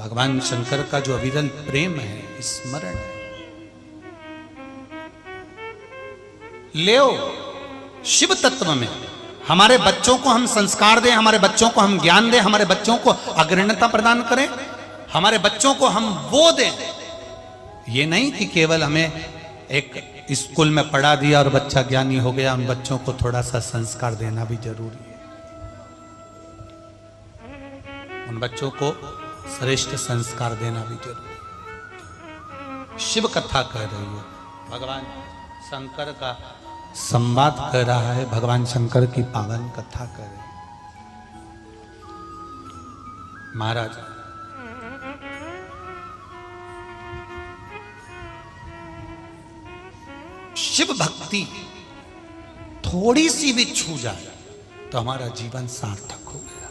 भगवान शंकर का जो अविरल प्रेम है, स्मरण है। ले शिव तत्व में हमारे बच्चों को हम संस्कार दें, हमारे बच्चों को हम ज्ञान दें, हमारे बच्चों को अग्रण्यता प्रदान करें, हमारे बच्चों को हम वो दें। ये नहीं कि केवल हमें एक स्कूल में पढ़ा दिया और बच्चा ज्ञानी हो गया, उन बच्चों को थोड़ा सा संस्कार देना भी जरूरी है। उन बच्चों को श्रेष्ठ संस्कार देना भी जरूरी है। शिव कथा कह रही है, भगवान शंकर का संवाद कर रहा है, भगवान शंकर की पावन कथा कर रहे हैं। महाराज शिव भक्ति थोड़ी सी भी छू जाए तो हमारा जीवन सार्थक हो गया।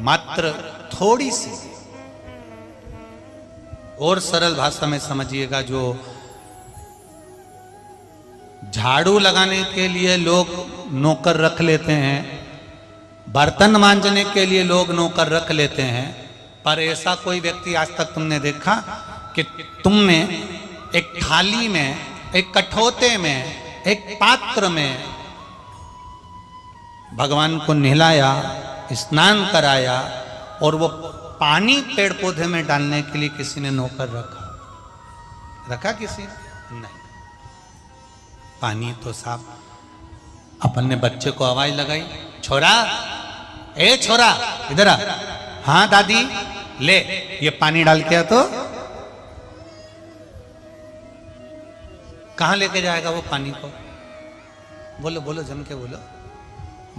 मात्र थोड़ी सी, और सरल भाषा में समझिएगा, जो झाड़ू लगाने के लिए लोग नौकर रख लेते हैं, बर्तन मांजने के लिए लोग नौकर रख लेते हैं, पर ऐसा कोई व्यक्ति आज तक तुमने देखा कि तुमने एक थाली में, एक कठौते में, एक पात्र में भगवान को नहलाया, स्नान कराया और वो पानी पेड़ पौधे में डालने के लिए किसी ने नौकर रखा किसी ने? नहीं। पानी तो साफ। अपन ने बच्चे को आवाज लगाई, छोरा, ए छोरा इधर आ। हाँ दादी, ले ये पानी डाल के आ। तो कहां लेके जाएगा वो पानी को? बोलो बोलो, जम के बोलो।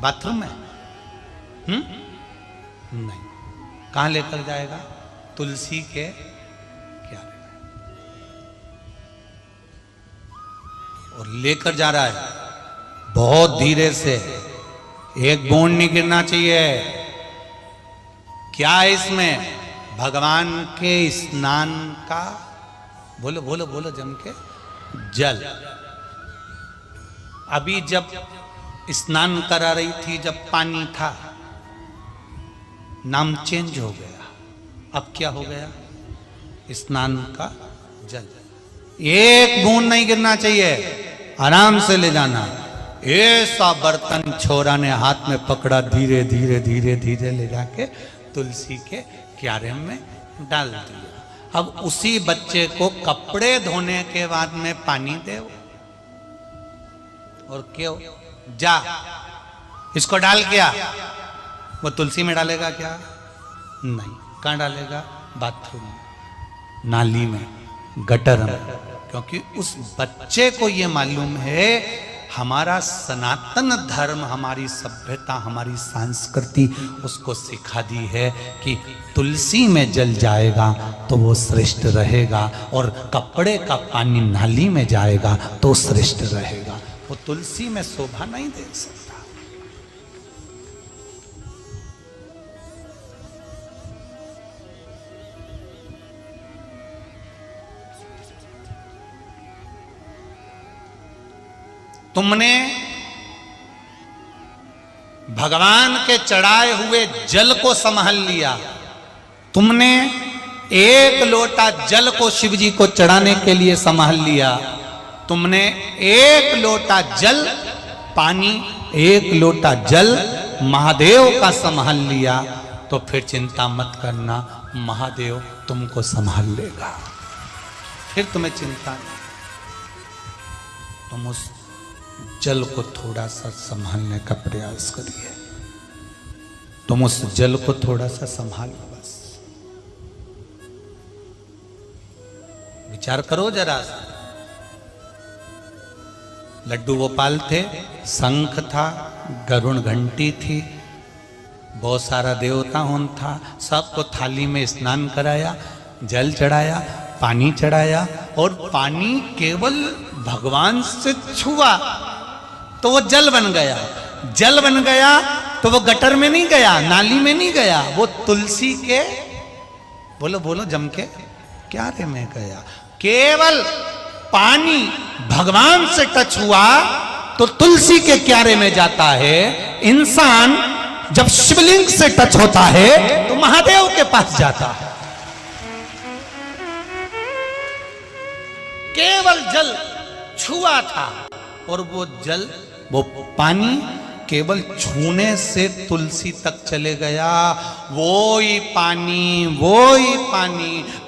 बाथरूम में? नहीं। कहां लेकर जाएगा? तुलसी के क्यारे में। और लेकर जा रहा है बहुत धीरे से, एक बूंद नहीं गिरना चाहिए। क्या है इसमें? भगवान के स्नान का, बोलो बोलो बोलो जम के, जल। अभी जब स्नान करा रही थी, जब पानी था, नाम चेंज हो गया। अब क्या हो गया? स्नान का जल। एक बूंद नहीं गिरना चाहिए, आराम से ले जाना। ऐसा बर्तन छोरा ने हाथ में पकड़ा, धीरे धीरे धीरे धीरे ले जाके तुलसी के क्यारे में डाल दिया। अब उसी बच्चे को कपड़े धोने के बाद में पानी दे, और क्यों जा इसको डाल क्या? वो तुलसी में डालेगा क्या? नहीं। कहां डालेगा? बाथरूम में, नाली में, गटर में। क्योंकि उस बच्चे को ये मालूम है हमारा सनातन धर्म, हमारी सभ्यता, हमारी संस्कृति उसको सिखा दी है कि तुलसी में जल जाएगा तो वो श्रेष्ठ रहेगा, और कपड़े का पानी नाली में जाएगा तो श्रेष्ठ रहेगा। वो तुलसी में शोभा नहीं दे सकता। तुमने भगवान के चढ़ाए हुए जल को संभाल लिया। तुमने एक लोटा जल को शिव जी को चढ़ाने के लिए संभाल लिया। तुमने एक लोटा जल, पानी, एक लोटा जल महादेव का संभाल लिया, तो फिर चिंता मत करना, महादेव तुमको संभाल लेगा। फिर तुम्हें चिंता नहीं। तुम उस जल को थोड़ा सा संभालने का प्रयास करिए। तुम उस जल को थोड़ा सा संभालो। बस विचार करो जरा। लड्डू गोपाल थे, शंख था, गरुण घंटी थी, बहुत सारा देवता होम था। सबको थाली में स्नान कराया, जल चढ़ाया, पानी चढ़ाया, और पानी केवल भगवान से छुआ तो वो जल बन गया। जल बन गया तो वो गटर में नहीं गया, नाली में नहीं गया, वो तुलसी के, बोलो बोलो जम के, क्यारे में गया। केवल पानी भगवान से टच हुआ तो तुलसी के क्यारे में जाता है। इंसान जब शिवलिंग से टच होता है तो महादेव के पास जाता है। केवल जल छुआ था और वो जल, वो पानी केवल छूने से तुलसी तक चले गया। वो ही पानी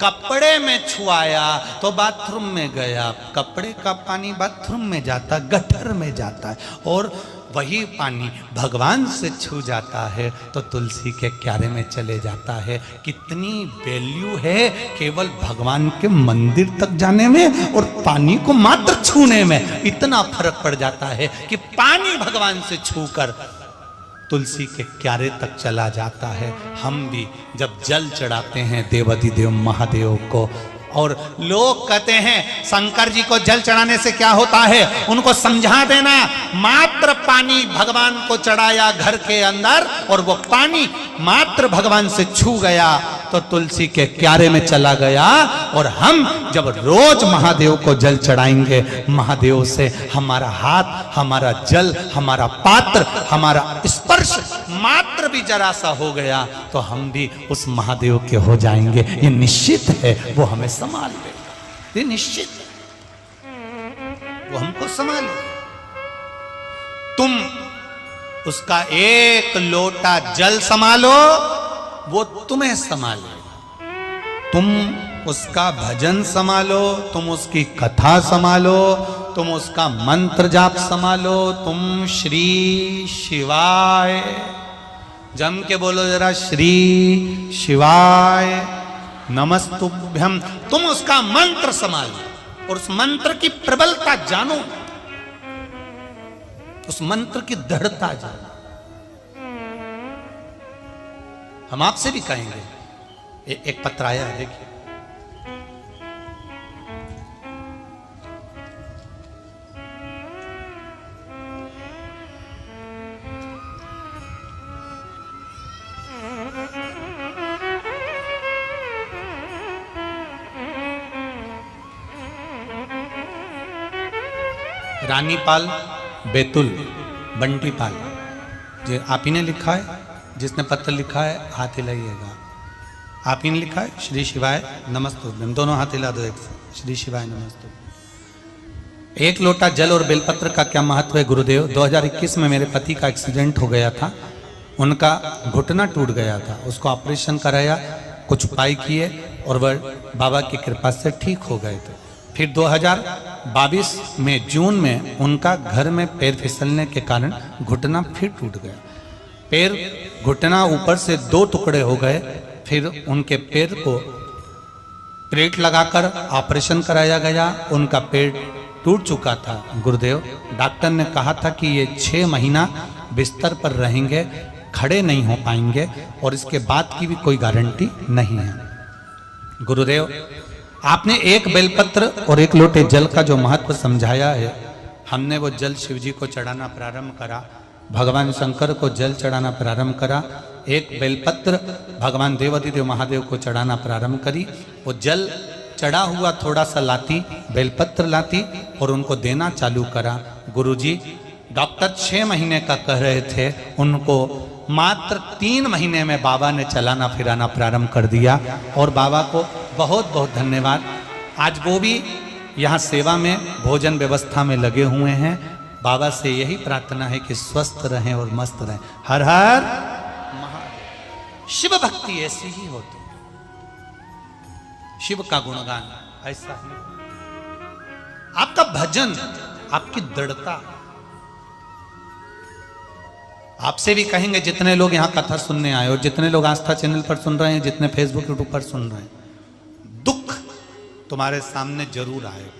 कपड़े में छुआया तो बाथरूम में गया। कपड़े का पानी बाथरूम में जाता, गटर में जाता है, और वही पानी भगवान से छू जाता है तो तुलसी के क्यारे में चले जाता है। कितनी वैल्यू है केवल भगवान के मंदिर तक जाने में और पानी को मात्र छूने में। इतना फर्क पड़ जाता है कि पानी भगवान से छूकर तुलसी के क्यारे तक चला जाता है। हम भी जब जल चढ़ाते हैं देवाधिदेव महादेव को, और लोग कहते हैं शंकर जी को जल चढ़ाने से क्या होता है, उनको समझा देना। मात्र पानी भगवान को चढ़ाया घर के अंदर और वो पानी मात्र भगवान से छू गया तो तुलसी के क्यारे में चला गया। और हम जब रोज महादेव को जल चढ़ाएंगे, महादेव से हमारा हाथ, हमारा जल, हमारा पात्र, हमारा स्पर्श मात्र भी जरा सा हो गया तो हम भी उस महादेव के हो जाएंगे। ये निश्चित है, वो हमें संभाल लेगा। ये निश्चित है, वो हमको संभाल लेगा। तुम उसका एक लोटा जल संभालो, वो तुम्हें संभालेगा। तुम उसका भजन संभालो, तुम उसकी कथा संभालो, तुम उसका मंत्र जाप संभालो। तुम श्री शिवाय जम के बोलो जरा, श्री शिवाय नमस्तुभ्यम। तुम उसका मंत्र संभालो और उस मंत्र की प्रबलता जानो, उस मंत्र की दृढ़ता जानो। हम आपसे भी कहेंगे। एक पत्र आया है, देखिए। रानीपाल बैतुल बंटीपाल जी, आप ही ने लिखा है। जिसने पत्र लिखा है हाथ हिलाइएगा। आप ही ने लिखा है, श्री शिवाय नमस्तुभ्यम। दोनों हाथ हिला दो एक से, श्री शिवाय नमस्तुभ्यम। एक लोटा जल और बेलपत्र का क्या महत्व है गुरुदेव? 2021 में मेरे पति का एक्सीडेंट हो गया था। उनका घुटना टूट गया था, उसको ऑपरेशन कराया, कुछ उपाय किए और वह बाबा की कृपा से ठीक हो गए थे। फिर 2022 में जून में उनका घर में पैर फिसलने के कारण घुटना फिर टूट गया। पैर घुटना ऊपर से 2 टुकड़े हो गए। फिर उनके पैर को प्लेट लगाकर ऑपरेशन कराया गया। उनका पैर टूट चुका था गुरुदेव। डॉक्टर ने कहा था कि ये 6 महीना बिस्तर पर रहेंगे, खड़े नहीं हो पाएंगे और इसके बाद की भी कोई गारंटी नहीं है। गुरुदेव, आपने एक बेलपत्र और एक लोटे जल का जो महत्व समझाया है, हमने वो जल शिव जी को चढ़ाना प्रारंभ करा, भगवान शंकर को जल चढ़ाना प्रारंभ करा। एक बेलपत्र भगवान देवाधिदेव महादेव को चढ़ाना प्रारंभ करी। वो जल चढ़ा हुआ थोड़ा सा लाती, बेलपत्र लाती और उनको देना चालू करा। गुरुजी, डॉक्टर 6 महीने का कह रहे थे, उनको मात्र 3 महीने में बाबा ने चलाना फिराना प्रारंभ कर दिया। और बाबा को बहुत बहुत धन्यवाद। आज वो भी यहाँ सेवा में भोजन व्यवस्था में लगे हुए हैं। बाबा से यही प्रार्थना है कि स्वस्थ रहें और मस्त रहें। हर हर महादेव। शिव भक्ति ऐसी ही होती है, शिव का गुणगान ऐसा ही। आपका भजन, आपकी दृढ़ता। आपसे भी कहेंगे, जितने लोग यहाँ कथा सुनने आए और जितने लोग आस्था चैनल पर सुन रहे हैं, जितने फेसबुक यूट्यूब पर सुन रहे हैं, दुख तुम्हारे सामने जरूर आएगा।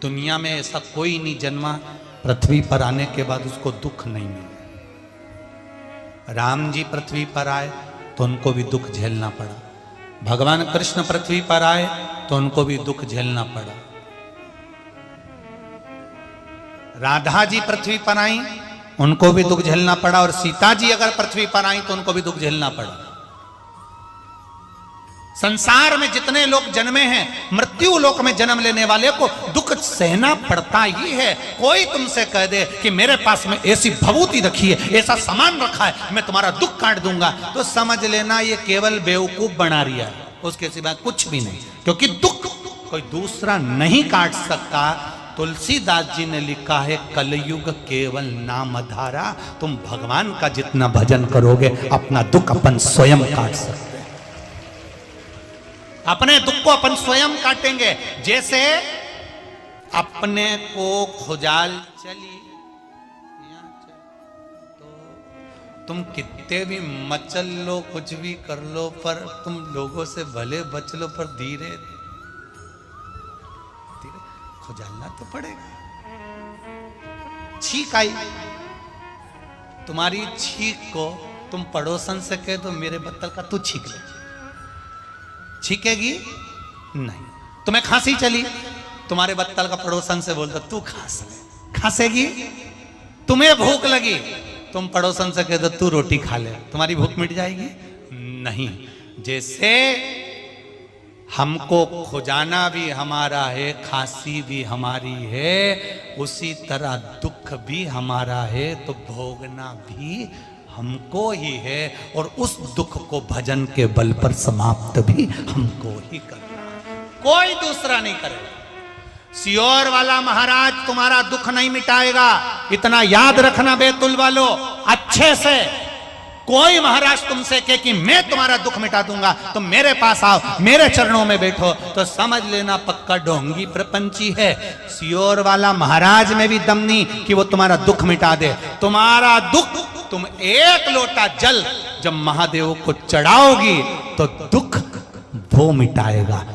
दुनिया में ऐसा कोई नहीं जन्मा पृथ्वी पर आने के बाद उसको दुख नहीं मिला। राम जी पृथ्वी पर आए तो उनको भी दुख झेलना पड़ा। भगवान कृष्ण पृथ्वी पर आए तो उनको भी दुख झेलना पड़ा। राधा जी पृथ्वी पर आई, उनको भी दुख झेलना पड़ा। और सीता जी अगर पृथ्वी पर आई तो उनको भी दुख झेलना पड़ा। संसार में जितने लोग जन्मे हैं, मृत्यु लोक में जन्म लेने वाले को दुख सहना पड़ता ही है। कोई तुमसे कह दे कि मेरे पास में ऐसी भभूति रखी है, ऐसा सामान रखा है, मैं तुम्हारा दुख काट दूंगा, तो समझ लेना ये केवल बेवकूफ बना रिया है, उसके सिवा कुछ भी नहीं। क्योंकि दुख कोई दूसरा नहीं काट सकता। तुलसीदास जी ने लिखा है, कलयुग केवल नामधारा। तुम भगवान का जितना भजन करोगे अपना दुख अपन स्वयं काट सकते, अपने दुख को अपन स्वयं काटेंगे। जैसे अपने को खुजाल चली तो तुम कितने भी मचल लो, कुछ भी कर लो, पर तुम लोगों से भले बच लो, पर धीरे धीरे खुजालना तो पड़ेगा। छींक आई, तुम्हारी छींक को तुम पड़ोसन से कह दो मेरे बत्तल का तू छींक ले, छीकेगी नहीं। तुम्हें खांसी चली, तुम्हारे बत्तल का पड़ोसन से बोल दो तू खांस ले, खांसेगी। तुम्हें भूख लगी, तुम पड़ोसन से कह दो तू रोटी खा ले, तुम्हारी भूख मिट जाएगी नहीं। जैसे हमको खुजाना भी हमारा है, खांसी भी हमारी है, उसी तरह दुख भी हमारा है, तो भोगना भी हमको ही है, और उस दुख को भजन के बल पर समाप्त भी हमको ही करना, कोई दूसरा नहीं करेगा। सियोर वाला महाराज तुम्हारा दुख नहीं मिटाएगा, इतना याद रखना बैतुल वालों अच्छे से। कोई महाराज तुमसे कहे कि मैं तुम्हारा दुख मिटा दूंगा, तुम मेरे पास आओ, मेरे चरणों में बैठो, तो समझ लेना पक्का ढोंगी प्रपंची है। सियोर वाला महाराज में भी दम नहीं कि वो तुम्हारा दुख मिटा दे। तुम्हारा दुख तुम एक लोटा जल जब महादेव को चढ़ाओगी तो दुख वो मिटाएगा।